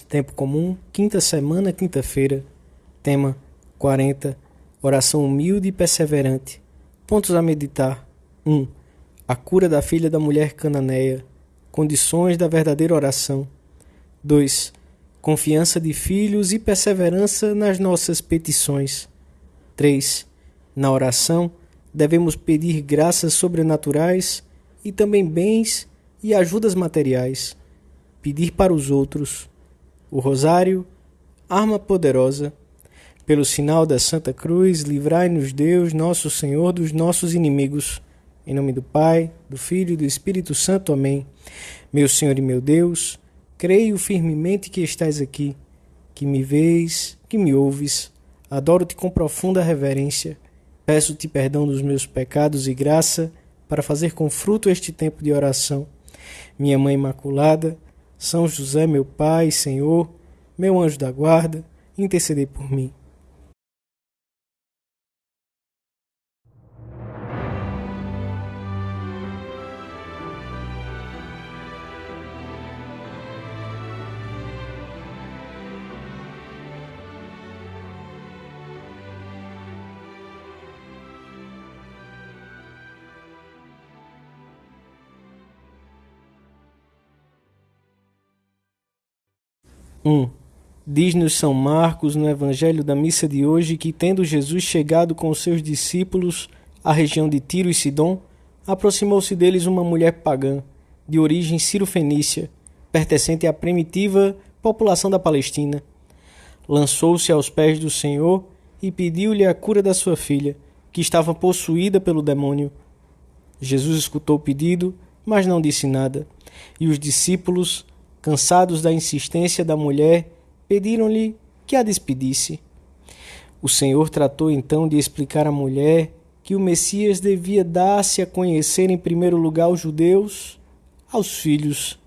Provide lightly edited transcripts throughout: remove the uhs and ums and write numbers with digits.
Tempo comum, quinta semana, quinta-feira. Tema 40. Oração humilde e perseverante. Pontos a meditar. 1. A cura da filha da mulher cananeia. Condições da verdadeira oração. 2. Confiança de filhos e perseverança nas nossas petições. 3. Na oração, devemos pedir graças sobrenaturais e também bens e ajudas materiais. Pedir para os outros. O rosário, arma poderosa. Pelo sinal da Santa Cruz, livrai-nos Deus, nosso Senhor, dos nossos inimigos. Em nome do Pai, do Filho e do Espírito Santo. Amém. Meu Senhor e meu Deus, creio firmemente que estás aqui, que me vês, que me ouves. Adoro-te com profunda reverência. Peço-te perdão dos meus pecados e graça para fazer com fruto este tempo de oração. Minha Mãe Imaculada, São José, meu Pai, Senhor, meu anjo da guarda, intercedei por mim. Diz-nos São Marcos no Evangelho da missa de hoje que, tendo Jesus chegado com os seus discípulos à região de Tiro e Sidom, aproximou-se deles uma mulher pagã, de origem cirofenícia, pertencente à primitiva população da Palestina. Lançou-se aos pés do Senhor e pediu-lhe a cura da sua filha, que estava possuída pelo demônio. Jesus escutou o pedido, mas não disse nada, e os discípulos, cansados da insistência da mulher, pediram-lhe que a despedisse. O Senhor tratou então de explicar à mulher que o Messias devia dar-se a conhecer em primeiro lugar aos judeus, aos filhos.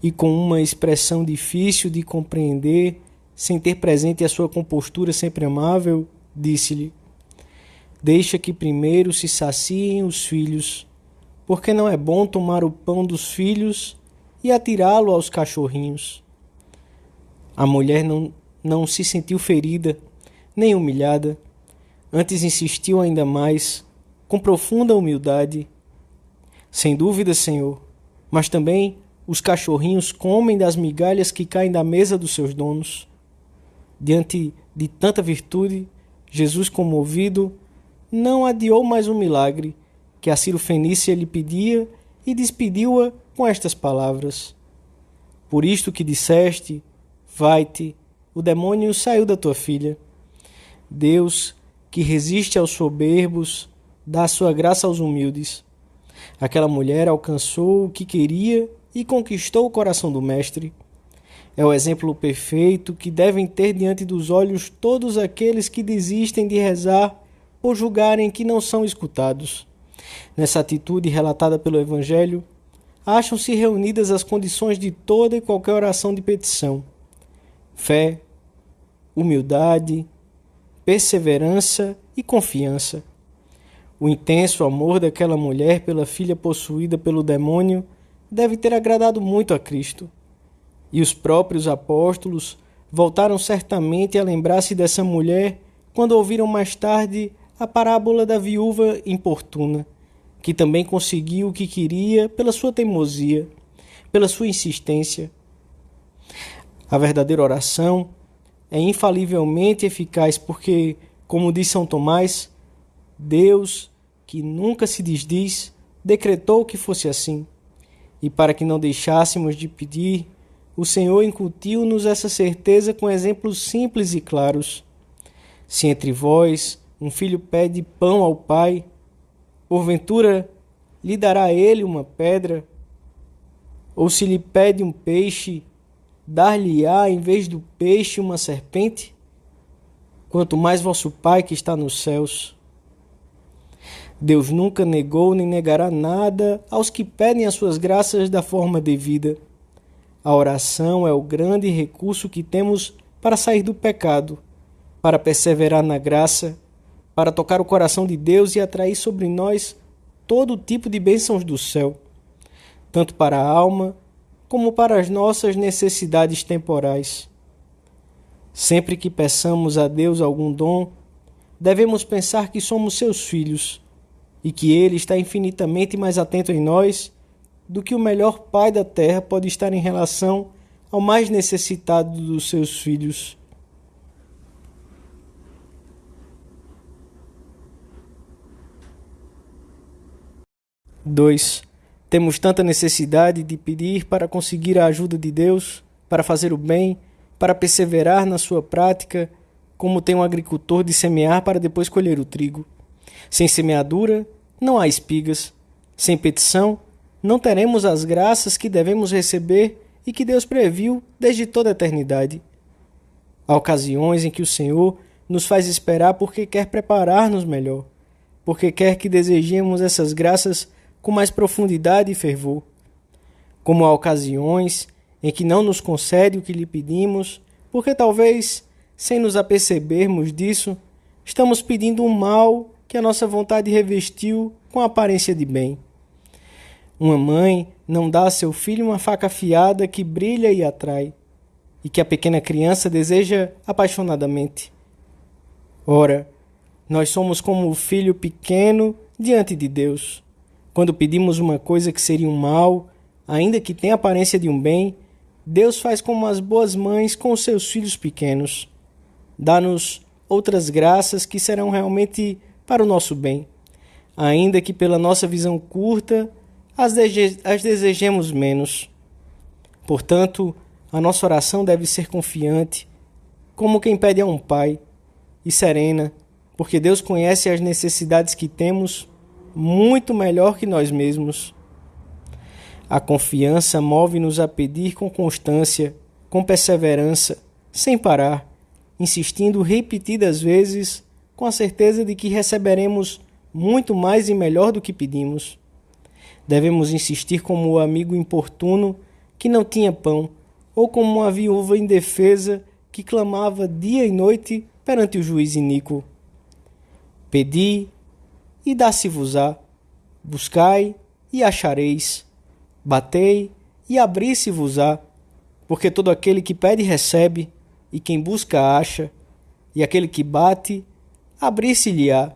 E com uma expressão difícil de compreender, sem ter presente a sua compostura sempre amável, disse-lhe: deixa que primeiro se saciem os filhos, porque não é bom tomar o pão dos filhos e atirá-lo aos cachorrinhos. A mulher não se sentiu ferida, nem humilhada. Antes insistiu ainda mais, com profunda humildade. Sem dúvida, Senhor, mas também os cachorrinhos comem das migalhas que caem da mesa dos seus donos. Diante de tanta virtude, Jesus, comovido, não adiou mais um milagre que a cirofenícia lhe pedia e despediu-a com estas palavras: por isto que disseste, vai-te, o demônio saiu da tua filha. Deus, que resiste aos soberbos, dá a sua graça aos humildes. Aquela mulher alcançou o que queria e conquistou o coração do Mestre. É o exemplo perfeito que devem ter diante dos olhos todos aqueles que desistem de rezar por julgarem que não são escutados. Nessa atitude relatada pelo Evangelho, acham-se reunidas as condições de toda e qualquer oração de petição: fé, humildade, perseverança e confiança. O intenso amor daquela mulher pela filha possuída pelo demônio deve ter agradado muito a Cristo. E os próprios apóstolos voltaram certamente a lembrar-se dessa mulher quando ouviram mais tarde a parábola da viúva importuna, que também conseguiu o que queria pela sua teimosia, pela sua insistência. A verdadeira oração é infalivelmente eficaz porque, como diz São Tomás, Deus, que nunca se desdiz, decretou que fosse assim. E para que não deixássemos de pedir, o Senhor incutiu-nos essa certeza com exemplos simples e claros. Se entre vós um filho pede pão ao pai, porventura lhe dará ele uma pedra? Ou se lhe pede um peixe, dar-lhe-á em vez do peixe uma serpente? Quanto mais vosso Pai que está nos céus. Deus nunca negou nem negará nada aos que pedem as suas graças da forma devida. A oração é o grande recurso que temos para sair do pecado, para perseverar na graça, para tocar o coração de Deus e atrair sobre nós todo tipo de bênçãos do céu, tanto para a alma como para as nossas necessidades temporais. Sempre que peçamos a Deus algum dom, devemos pensar que somos seus filhos e que Ele está infinitamente mais atento em nós do que o melhor pai da terra pode estar em relação ao mais necessitado dos seus filhos. Dois, temos tanta necessidade de pedir para conseguir a ajuda de Deus, para fazer o bem, para perseverar na sua prática, como tem um agricultor de semear para depois colher o trigo. Sem semeadura, não há espigas. Sem petição, não teremos as graças que devemos receber e que Deus previu desde toda a eternidade. Há ocasiões em que o Senhor nos faz esperar porque quer preparar-nos melhor, porque quer que desejemos essas graças com mais profundidade e fervor. Como há ocasiões em que não nos concede o que lhe pedimos, porque talvez, sem nos apercebermos disso, estamos pedindo um mal que a nossa vontade revestiu com a aparência de bem. Uma mãe não dá a seu filho uma faca afiada que brilha e atrai, e que a pequena criança deseja apaixonadamente. Ora, nós somos como o filho pequeno diante de Deus. Quando pedimos uma coisa que seria um mal, ainda que tenha aparência de um bem, Deus faz como as boas mães com os seus filhos pequenos. Dá-nos outras graças que serão realmente para o nosso bem, ainda que pela nossa visão curta as desejemos menos. Portanto, a nossa oração deve ser confiante, como quem pede a um pai, e serena, porque Deus conhece as necessidades que temos muito melhor que nós mesmos. A confiança move-nos a pedir com constância, com perseverança, sem parar, insistindo repetidas vezes, com a certeza de que receberemos muito mais e melhor do que pedimos. Devemos insistir como o amigo importuno que não tinha pão, ou como uma viúva indefesa que clamava dia e noite perante o juiz iníquo. Pedi, e dá-se-vos-á. Buscai, e achareis. Batei, e abri-se-vos-á. Porque todo aquele que pede recebe, e quem busca acha, e aquele que bate, abrir-se-lhe-á.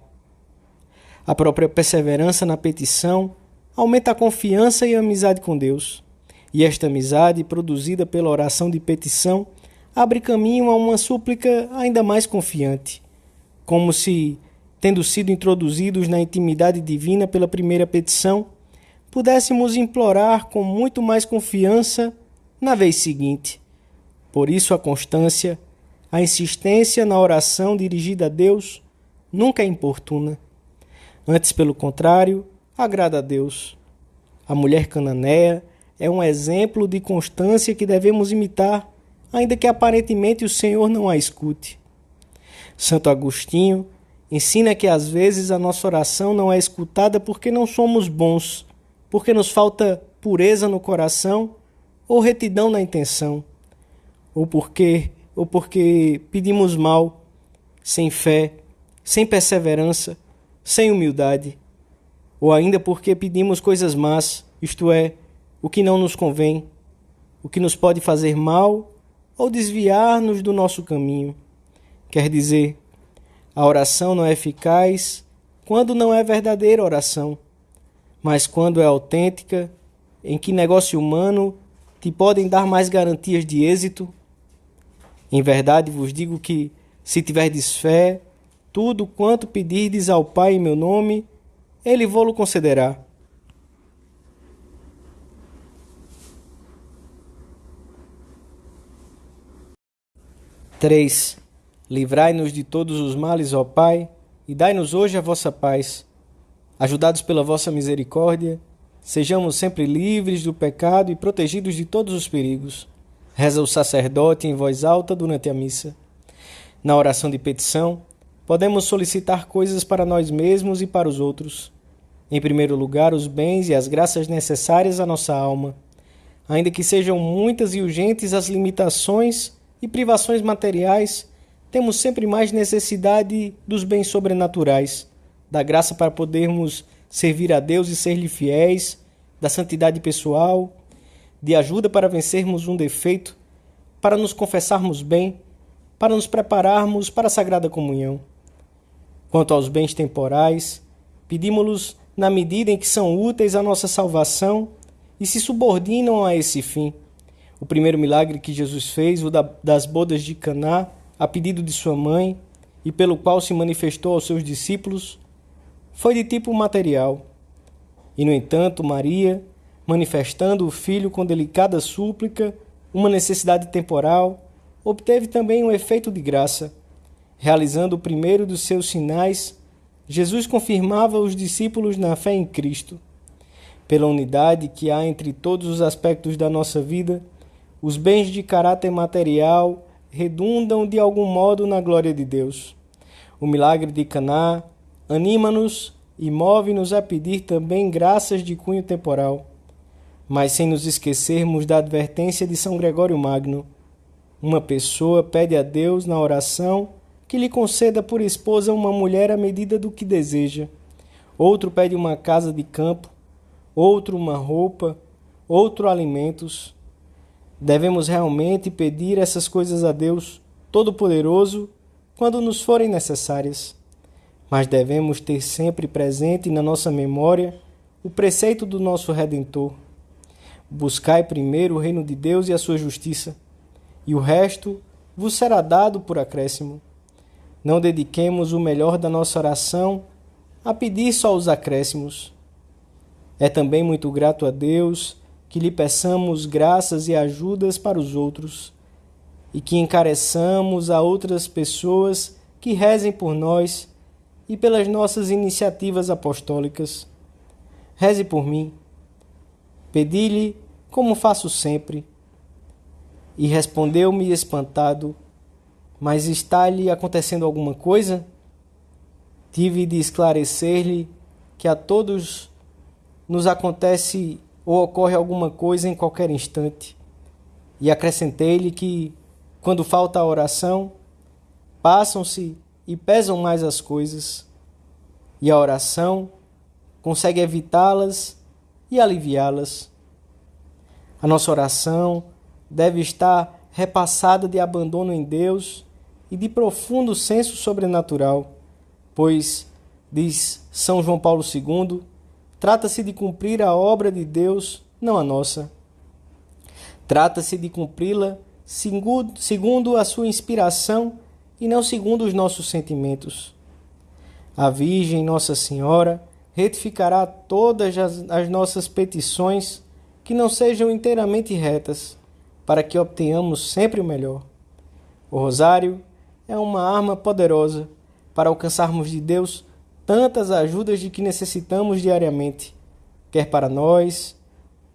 A própria perseverança na petição aumenta a confiança e a amizade com Deus. E esta amizade, produzida pela oração de petição, abre caminho a uma súplica ainda mais confiante, como se, tendo sido introduzidos na intimidade divina pela primeira petição, pudéssemos implorar com muito mais confiança na vez seguinte. Por isso a constância, a insistência na oração dirigida a Deus nunca é importuna. Antes, pelo contrário, agrada a Deus. A mulher cananeia é um exemplo de constância que devemos imitar, ainda que aparentemente o Senhor não a escute. Santo Agostinho ensina que às vezes a nossa oração não é escutada porque não somos bons, porque nos falta pureza no coração ou retidão na intenção, ou porque pedimos mal, sem fé, sem perseverança, sem humildade, ou ainda porque pedimos coisas más, isto é, o que não nos convém, o que nos pode fazer mal ou desviar-nos do nosso caminho. Quer dizer, a oração não é eficaz quando não é verdadeira oração, mas quando é autêntica, em que negócio humano te podem dar mais garantias de êxito. Em verdade vos digo que, se tiverdes fé, tudo quanto pedirdes ao Pai em meu nome, Ele vô-lo concederá. Três. Livrai-nos de todos os males, ó Pai, e dai-nos hoje a vossa paz. Ajudados pela vossa misericórdia, sejamos sempre livres do pecado e protegidos de todos os perigos. Reza o sacerdote em voz alta durante a missa. Na oração de petição, podemos solicitar coisas para nós mesmos e para os outros. Em primeiro lugar, os bens e as graças necessárias à nossa alma. Ainda que sejam muitas e urgentes as limitações e privações materiais, temos sempre mais necessidade dos bens sobrenaturais, da graça para podermos servir a Deus e ser-lhe fiéis, da santidade pessoal, de ajuda para vencermos um defeito, para nos confessarmos bem, para nos prepararmos para a Sagrada Comunhão. Quanto aos bens temporais, pedimos-los na medida em que são úteis à nossa salvação e se subordinam a esse fim. O primeiro milagre que Jesus fez, o das bodas de Caná, a pedido de sua mãe, e pelo qual se manifestou aos seus discípulos, foi de tipo material. E, no entanto, Maria, manifestando o Filho com delicada súplica, uma necessidade temporal, obteve também um efeito de graça. Realizando o primeiro dos seus sinais, Jesus confirmava os discípulos na fé em Cristo. Pela unidade que há entre todos os aspectos da nossa vida, os bens de caráter material redundam de algum modo na glória de Deus. O milagre de Caná anima-nos e move-nos a pedir também graças de cunho temporal, mas sem nos esquecermos da advertência de São Gregório Magno. Uma pessoa pede a Deus na oração que lhe conceda por esposa uma mulher à medida do que deseja. Outro pede uma casa de campo, outro uma roupa, outro alimentos. Devemos realmente pedir essas coisas a Deus Todo-Poderoso quando nos forem necessárias. Mas devemos ter sempre presente na nossa memória o preceito do nosso Redentor. Buscai primeiro o reino de Deus e a sua justiça, e o resto vos será dado por acréscimo. Não dediquemos o melhor da nossa oração a pedir só os acréscimos. É também muito grato a Deus que lhe peçamos graças e ajudas para os outros, e que encareçamos a outras pessoas que rezem por nós e pelas nossas iniciativas apostólicas. Reze por mim. Pedi-lhe, como faço sempre, e respondeu-me espantado: mas está-lhe acontecendo alguma coisa? Tive de esclarecer-lhe que a todos nos acontece ou ocorre alguma coisa em qualquer instante, e acrescentei-lhe que, quando falta a oração, passam-se e pesam mais as coisas, e a oração consegue evitá-las e aliviá-las. A nossa oração deve estar repassada de abandono em Deus e de profundo senso sobrenatural, pois, diz São João Paulo II, trata-se de cumprir a obra de Deus, não a nossa. Trata-se de cumpri-la segundo a sua inspiração e não segundo os nossos sentimentos. A Virgem Nossa Senhora retificará todas as nossas petições que não sejam inteiramente retas, para que obtenhamos sempre o melhor. O rosário é uma arma poderosa para alcançarmos de Deus tantas ajudas de que necessitamos diariamente, quer para nós,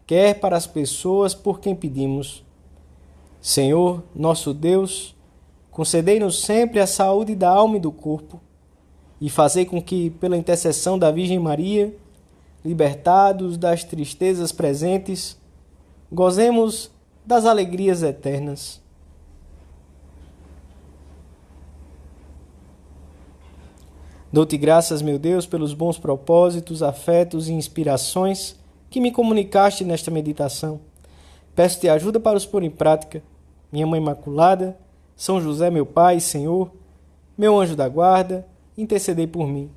quer para as pessoas por quem pedimos. Senhor, nosso Deus, concedei-nos sempre a saúde da alma e do corpo, e fazei com que, pela intercessão da Virgem Maria, libertados das tristezas presentes, gozemos das alegrias eternas. Dou-te graças, meu Deus, pelos bons propósitos, afetos e inspirações que me comunicaste nesta meditação. Peço-te ajuda para os pôr em prática. Minha Mãe Imaculada, São José, meu Pai e Senhor, meu anjo da guarda, intercedei por mim.